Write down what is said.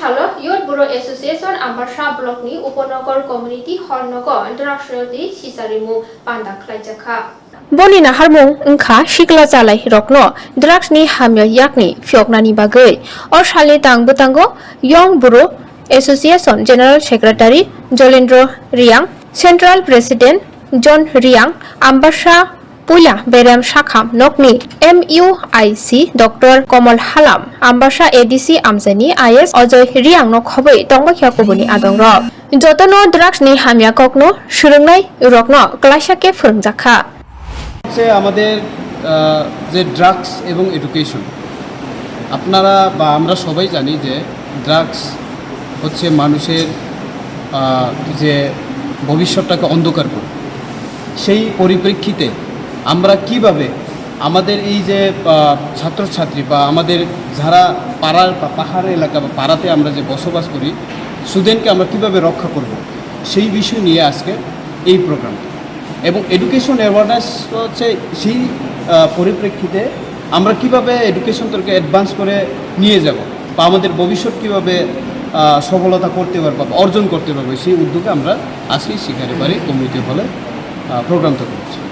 সালত youth bureau association Ambassa ব্লকনি উপনগর কমিউনিটি হল নগর দ্রাগসরতি সিচারিমুং পান্ডা খ্লাইজাখা Boni na harmung engkha sikla jalai rokno drugs ni hamya yakni fyoknani bagai or shali tang butango Young Bureau Association General Secretary Jolendro Riang Central President John Riang Ambassa Puya Beram Shakham Nokni MUIC Dr. Komal Halam Ambassa ADC Amzani IS Ojoy Riang no khoboi tongbakhya kubuni adongrok jotono drugs ni hamya kokno surungnai rokno klaisake phurungjakha হচ্ছে আমাদের যে drugs এবং education আপনারা বা আমরা সবাই জানি যে ড্রাগস হচ্ছে মানুষের যে ভবিষ্যৎটাকে অন্ধকার করে সেই পরিপ্রেক্ষিতে আমরা কিভাবে আমাদের এই যে ছাত্রছাত্রী বা আমাদের যারা পাড়ার বা পাহাড় এলাকা বা পাড়াতে আমরা যে বসবাস করি স্টুডেন্টকে আমরা কিভাবে রক্ষা করব সেই বিষয় নিয়ে আজকে এই প্রোগ্রামটা এবং এডুকেশন অ্যাওয়ারনেস হচ্ছে সেই পরিপ্রেক্ষিতে আমরা কিভাবে এডুকেশনটাকে অ্যাডভান্স করে নিয়ে যাব বা আমাদের ভবিষ্যৎ কীভাবে সফলতা করতে পারবো অর্জন করতে পারবো সেই উদ্যোগে আমরা আজকে শিকারিবাড়ি কমিউনিটি হলে প্রোগ্রামটা করছি।